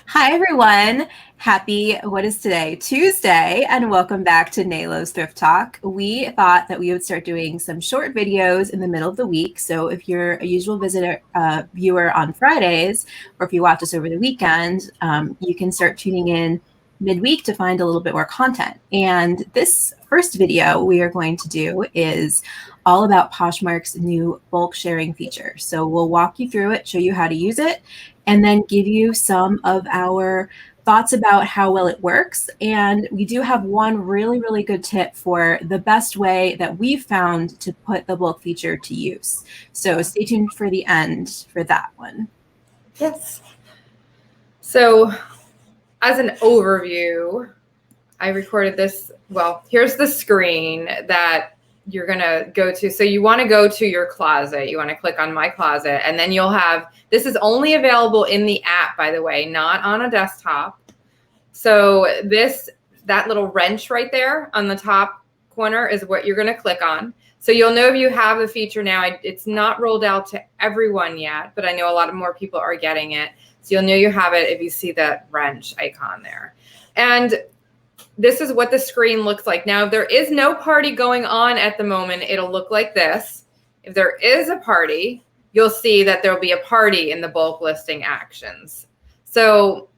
Hi, everyone. Happy, what is today? Tuesday, and welcome back to Naylo's Thrift Talk. We thought that we would start doing some short videos in the middle of the week. So if you're a usual visitor, viewer on Fridays, or if you watch us over the weekend, you can start tuning in midweek to find a little bit more content. And this first video we are going to do is all about Poshmark's new bulk sharing feature. So we'll walk you through it, show you how to use it, and then give you some of our thoughts about how well it works. And we do have one really, really good tip for the best way that we've found to put the bulk feature to use. So stay tuned for the end for that one. Yes. So as an overview, I recorded this. Well, here's the screen that you're going to go to. So you want to go to your closet. You want to click on My Closet, and then you'll have, this is only available in the app, by the way, not on a desktop. So that little wrench right there on the top corner is what you're going to click on. So you'll know if you have the feature now. It's not rolled out to everyone yet, but I know a lot of more people are getting it. So you'll know you have it if you see that wrench icon there. And this is what the screen looks like. Now, if there is no party going on at the moment, it'll look like this. If there is a party, you'll see that there'll be a party in the bulk listing actions. So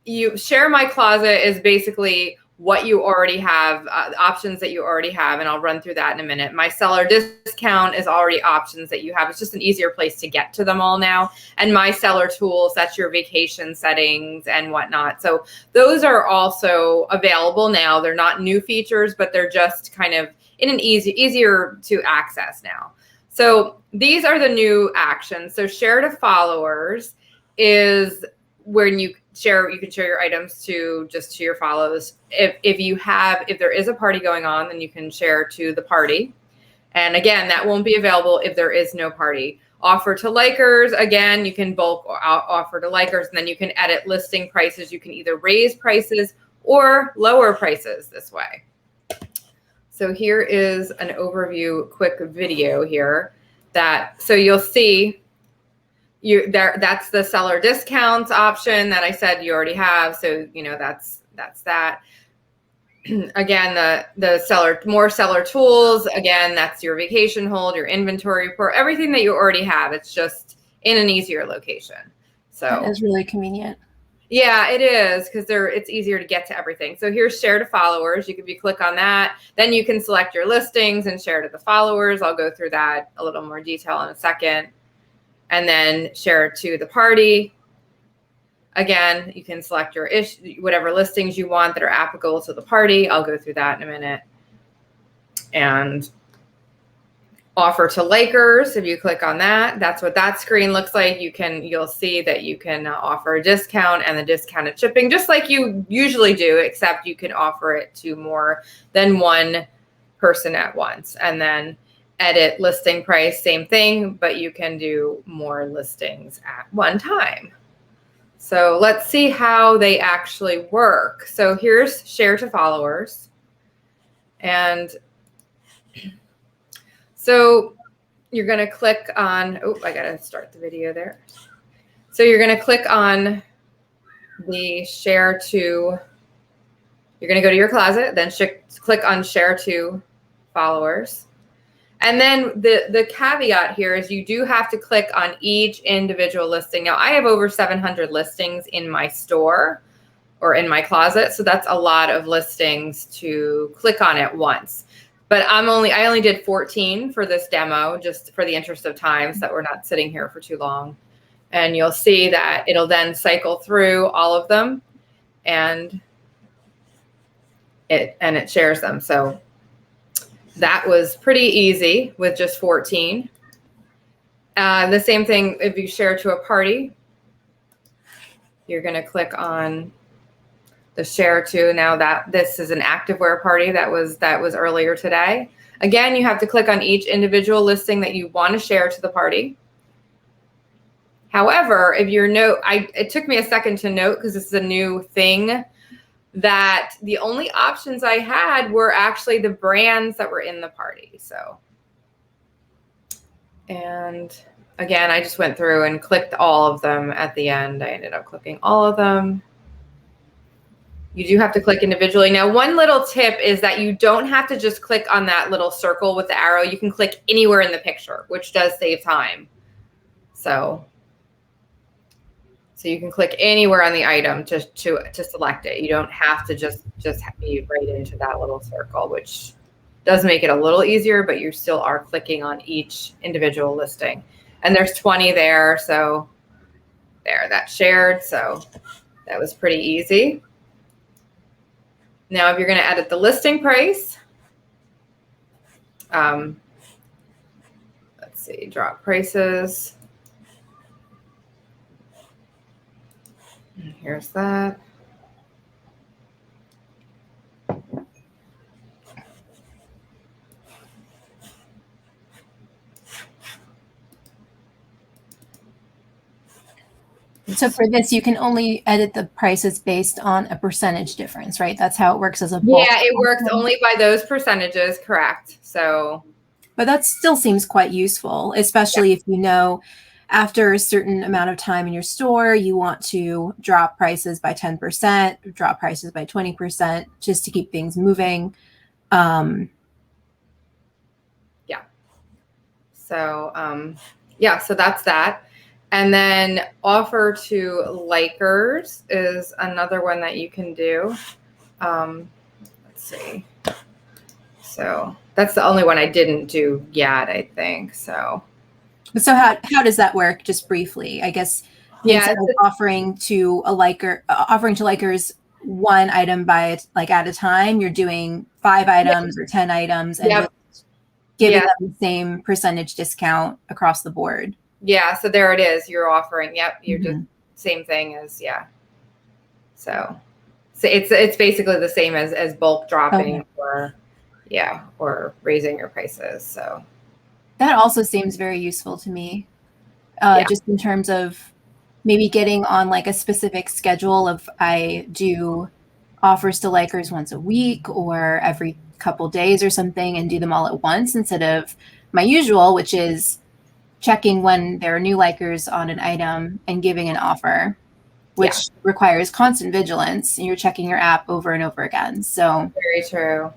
you share My Closet is basically what you already have, options that you already have, and I'll run through that in a minute. My seller discount is already options that you have. It's just an easier place to get to them all now. And My Seller Tools, that's your vacation settings and whatnot. So those are also available now. They're not new features, but they're just kind of in an easier to access now. So these are the new actions. So share to followers is when you can share your items to your follows. If there is a party going on, then you can share to the party. And again, that won't be available if there is no party. Offer to likers, again, you can bulk offer to likers, and then you can edit listing prices. You can either raise prices or lower prices this way. So here is an overview, quick video here so you'll see that's the seller discounts option that I said you already have. So, that's that. Again, the more seller tools, again, that's your vacation hold, your inventory report, everything that you already have. It's just in an easier location. So that is really convenient. Yeah, it is, because it's easier to get to everything. So here's share to followers. You can click on that. Then you can select your listings and share to the followers. I'll go through that a little more detail in a second. And then share to the party. Again, you can select your whatever listings you want that are applicable to the party. I'll go through that in a minute. And offer to likers. If you click on that, that's what that screen looks like. You'll see that you can offer a discount and the discounted shipping, just like you usually do, except you can offer it to more than one person at once. And then edit listing price, same thing, but you can do more listings at one time. So let's see how they actually work. So here's share to followers. And so you're going to click on, I got to start the video there. So you're going to click on the share to, you're going to go to your closet, then click on share to followers. And then the caveat here is you do have to click on each individual listing. Now, I have over 700 listings in my store or in my closet, so that's a lot of listings to click on at once. But I only did 14 for this demo, just for the interest of time, so that we're not sitting here for too long. And you'll see that it'll then cycle through all of them, and it shares them. So that was pretty easy with just 14. The same thing if you share to a party. You're going to click on the share to. Now that this is an activewear party that was earlier today. Again, you have to click on each individual listing that you want to share to the party. However, if it took me a second to note, because this is a new thing, that the only options I had were actually the brands that were in the party. So, and again, I just went through and clicked all of them at the end. I ended up clicking all of them. You do have to click individually. Now, one little tip is that you don't have to just click on that little circle with the arrow. You can click anywhere in the picture, which does save time. So you can click anywhere on the item to select it. You don't have to just be right into that little circle, which does make it a little easier, but you still are clicking on each individual listing. And there's 20 there, so there, that's shared. So that was pretty easy. Now, if you're going to edit the listing price, let's see, drop prices. And here's that. So for this, you can only edit the prices based on a percentage difference, right? That's how it works as a bulk. Yeah, it works only by those percentages, correct. So, but that still seems quite useful, especially if you know after a certain amount of time in your store, you want to drop prices by 10%, drop prices by 20%, just to keep things moving. Yeah. So, so that's that. And then offer to likers is another one that you can do. Let's see. So that's the only one I didn't do yet, I think. So how does that work? Just briefly, I guess. Instead of offering to likers one item by at a time, you're doing 5 items or 10 items and giving them the same percentage discount across the board. Yeah, so there it is. You're offering. Yep, you're just same thing as So it's basically the same as bulk dropping or raising your prices. So that also seems very useful to me. Just in terms of maybe getting on a specific schedule of I do offers to likers once a week or every couple days or something and do them all at once instead of my usual, which is checking when there are new likers on an item and giving an offer, which requires constant vigilance. And you're checking your app over and over again. So very true.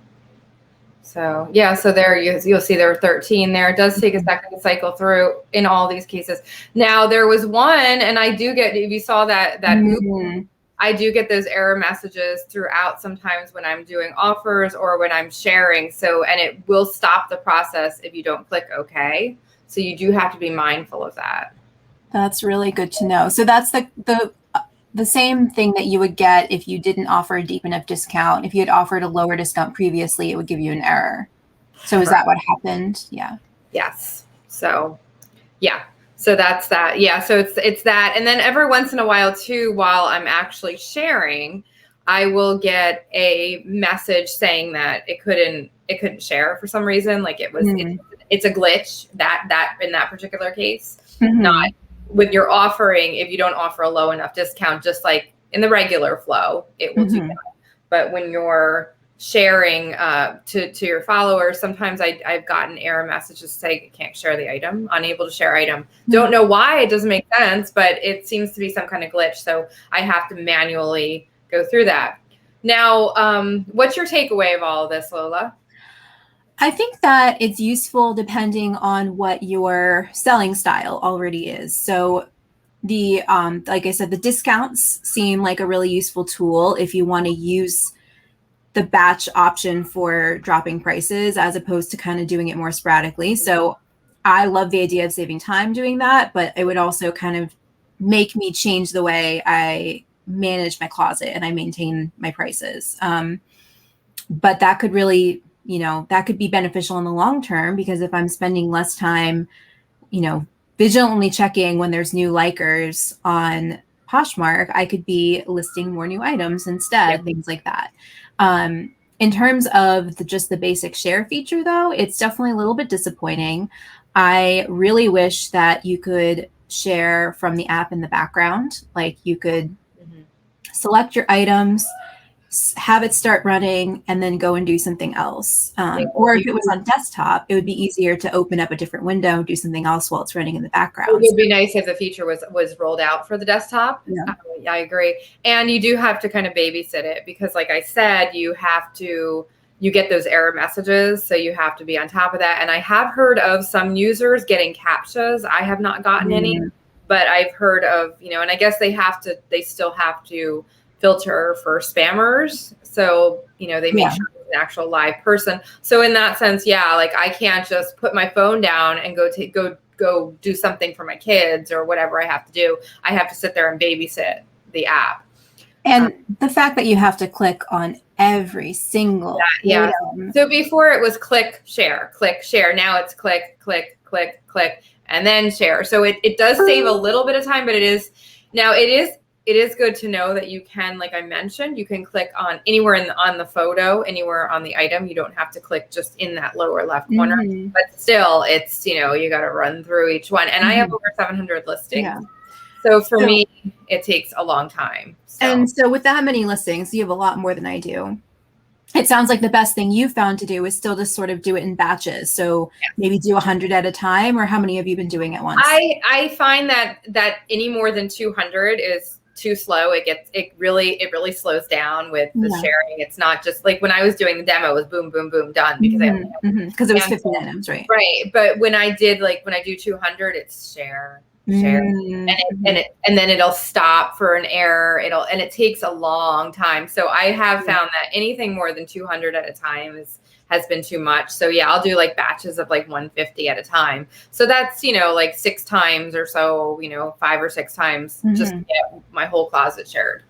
So so there you'll see there are 13 there. It does take a second to cycle through in all these cases. Now there was one, and I do get, if you saw that I do get those error messages throughout sometimes when I'm doing offers or when I'm sharing. So, and it will stop the process if you don't click OK. So you do have to be mindful of that. That's really good to know. So that's the same thing that you would get if you didn't offer a deep enough discount. If you had offered a lower discount previously, it would give you an error. So is that what happened? Yeah. Yes. So, So that's that. Yeah. So it's that. And then every once in a while too, while I'm actually sharing, I will get a message saying that it couldn't share for some reason. Like it was, it's a glitch that in that particular case, not with your offering. If you don't offer a low enough discount, just like in the regular flow, it will do that. But when you're sharing to your followers, sometimes I've gotten error messages say can't share the item, unable to share item. Don't know why, it doesn't make sense, but it seems to be some kind of glitch. So I have to manually go through that. Now, what's your takeaway of all of this, Lola? I think that it's useful depending on what your selling style already is. So the like I said, the discounts seem like a really useful tool if you want to use the batch option for dropping prices as opposed to kind of doing it more sporadically. So I love the idea of saving time doing that, but it would also kind of make me change the way I manage my closet and I maintain my prices. But that could really, that could be beneficial in the long term, because if I'm spending less time, vigilantly checking when there's new likers on Poshmark, I could be listing more new items instead, things like that. In terms of just the basic share feature, though, it's definitely a little bit disappointing. I really wish that you could share from the app in the background. Like you could select your items have it start running, and then go and do something else. Or if it was on desktop, it would be easier to open up a different window and do something else while it's running in the background. It would be nice if the feature was rolled out for the desktop. Yeah. I agree. And you do have to kind of babysit it because, like I said, you get those error messages. So you have to be on top of that. And I have heard of some users getting CAPTCHAs. I have not gotten any, but I've heard of, and I guess they still have to filter for spammers. So, they make sure it's an actual live person. So in that sense, like I can't just put my phone down and go do something for my kids or whatever I have to do. I have to sit there and babysit the app. And the fact that you have to click on every single item. So before it was click, share. Now it's click, click, click, click, and then share. So it does save a little bit of time, but it is good to know that you can, like I mentioned, you can click on anywhere on the photo, anywhere on the item. You don't have to click just in that lower left corner, but still it's, you got to run through each one. And I have over 700 listings. Yeah. So for me, it takes a long time. And so with that many listings, you have a lot more than I do. It sounds like the best thing you found to do is still just sort of do it in batches. So maybe do 100 at a time, or how many have you been doing at once? I find that any more than 200 is too slow. It really slows down with the sharing. It's not just like when I was doing the demo, it was boom, boom, boom, done because it was 50 items, right? Right. But when I do 200, it's share. And then it'll stop for an error. And it takes a long time. So I have found that anything more than 200 at a time has been too much. So I'll do like batches of like 150 at a time. So that's, like 6 times or so, 5 or 6 times just to get my whole closet shared.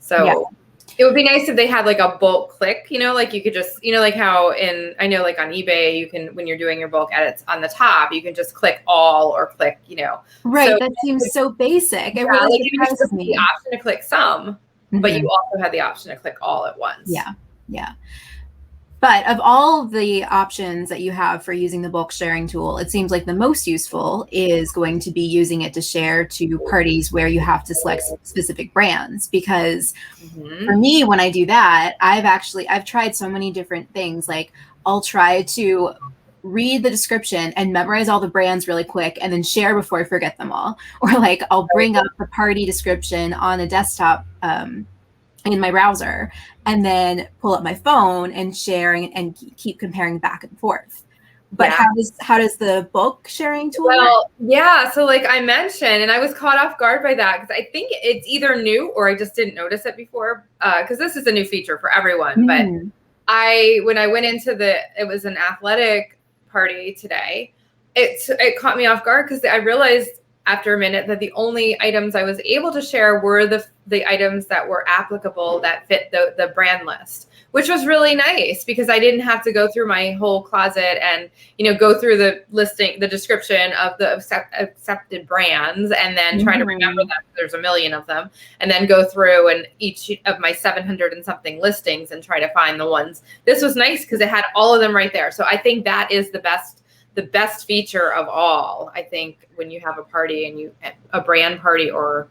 So it would be nice if they had like a bulk click, like you could just, like how I know like on eBay, you can, when you're doing your bulk edits on the top, you can just click all or click, Right. So that seems so basic. It really surprises me. The option to click some, but you also have the option to click all at once. Yeah. Yeah. But of all the options that you have for using the bulk sharing tool, it seems like the most useful is going to be using it to share to parties where you have to select specific brands. Because for me, when I do that, I've tried so many different things. Like I'll try to read the description and memorize all the brands really quick and then share before I forget them all. Or like I'll bring up the party description on a desktop in my browser and then pull up my phone and share and keep comparing back and forth. But how does the bulk sharing tool work? So like I mentioned, and I was caught off guard by that because I think it's either new or I just didn't notice it before because this is a new feature for everyone. But when I went into it was an athletic party today, it caught me off guard because I realized after a minute that the only items I was able to share were the items that were applicable that fit the brand list, which was really nice because I didn't have to go through my whole closet and, go through the listing, the description of the accepted brands and then try to remember them. There's a million of them and then go through and each of my 700 and something listings and try to find the ones. This was nice because it had all of them right there. So I think that is the best feature of all. I think when you have a party and a brand party or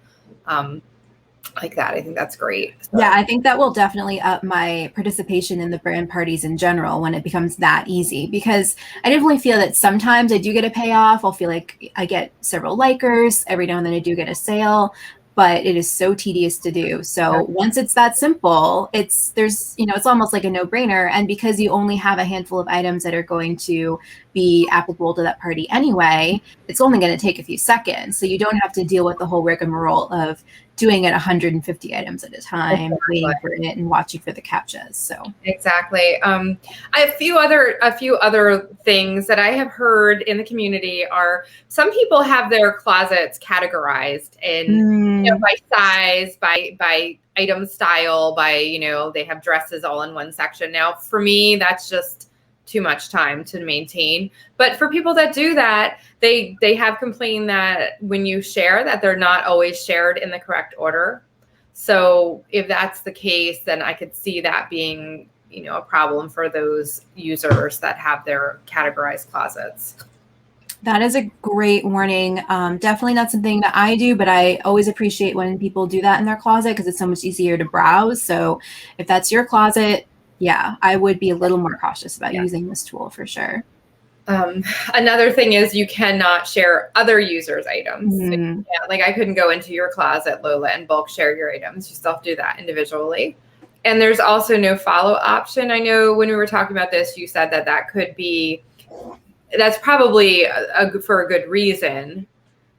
like that, I think that's great. So. Yeah, I think that will definitely up my participation in the brand parties in general when it becomes that easy, because I definitely feel that sometimes I do get a payoff. I'll feel like I get several likers. Every now and then I do get a sale, but it is so tedious to do. So once it's that simple, it's almost like a no-brainer. And because you only have a handful of items that are going to be applicable to that party anyway, it's only going to take a few seconds. So you don't have to deal with the whole rigmarole of doing it 150 items at a time, waiting for it and watching for the CAPTCHAs. So exactly. A few other things that I have heard in the community are some people have their closets categorized in by size, by item style, by they have dresses all in one section. Now for me, that's just too much time to maintain. But for people that do that, they have complained that when you share that they're not always shared in the correct order. So if that's the case, then I could see that being, a problem for those users that have their categorized closets. That is a great warning. Definitely not something that I do, but I always appreciate when people do that in their closet because it's so much easier to browse. So if that's your closet, yeah, I would be a little more cautious about Yeah. using this tool for sure. Another thing is you cannot share other users' items. Mm. Yeah, like I couldn't go into your closet, Lola, and bulk share your items. You still have to do that individually. And there's also no follow option. I know when we were talking about this, you said that that could be, that's probably for a good reason.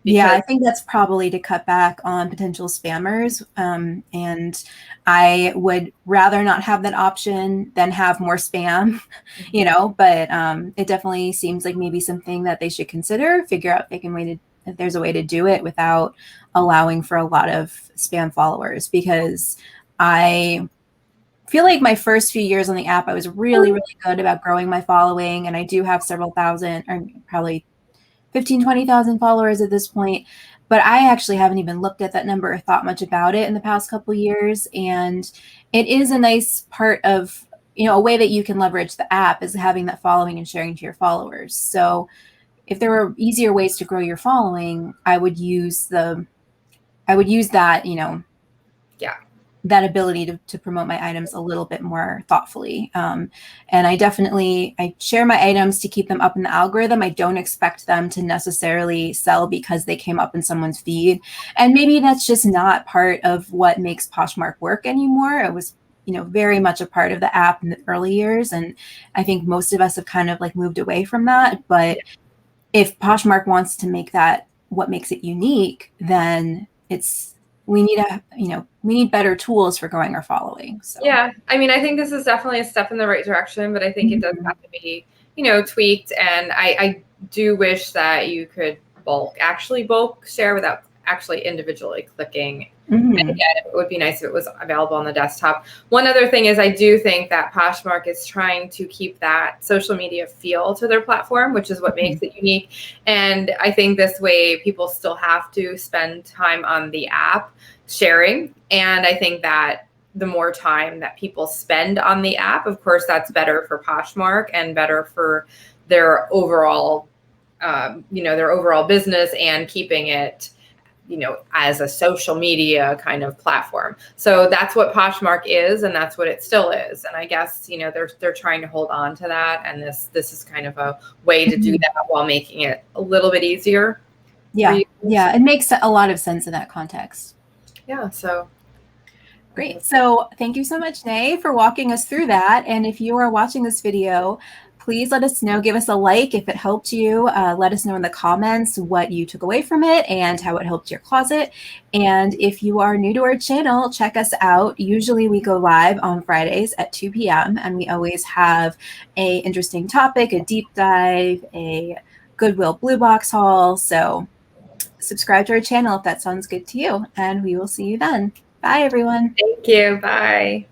Yeah, I Because think that's probably to cut back on potential spammers. And I would rather not have that option than have more spam, but it definitely seems like maybe something that they should consider, figure out if there's a way to do it without allowing for a lot of spam followers, because I feel like my first few years on the app, I was really, really good about growing my following. And I do have several thousand, or probably 15, 20,000 followers at this point. But I actually haven't even looked at that number or thought much about it in the past couple of years. And it is a nice part of, a way that you can leverage the app is having that following and sharing to your followers. So if there were easier ways to grow your following, I would use that, yeah, that ability to promote my items a little bit more thoughtfully. And I share my items to keep them up in the algorithm. I don't expect them to necessarily sell because they came up in someone's feed. And maybe that's just not part of what makes Poshmark work anymore. It was, very much a part of the app in the early years. And I think most of us have kind of like moved away from that. But if Poshmark wants to make that what makes it unique, then we need better tools for growing our following. So yeah. I mean, I think this is definitely a step in the right direction, but I think it does have to be, tweaked. And I do wish that you could actually bulk share without actually individually clicking. And again, it would be nice if it was available on the desktop. One other thing is I do think that Poshmark is trying to keep that social media feel to their platform, which is what makes it unique. And I think this way people still have to spend time on the app sharing. And I think that the more time that people spend on the app, of course, that's better for Poshmark and better for their overall, their overall business and keeping it, as a social media kind of platform. So that's what Poshmark is, and that's what it still is. And I guess, they're trying to hold on to that. And this is kind of a way to do that while making it a little bit easier. Yeah. Yeah. It makes a lot of sense in that context. Yeah. So great. So thank you so much, Nay, for walking us through that. And if you are watching this video, please let us know. Give us a like if it helped you. Let us know in the comments what you took away from it and how it helped your closet. And if you are new to our channel, check us out. Usually we go live on Fridays at 2 p.m. and we always have an interesting topic, a deep dive, a Goodwill Blue Box haul. So subscribe to our channel if that sounds good to you. And we will see you then. Bye, everyone. thank you. Bye.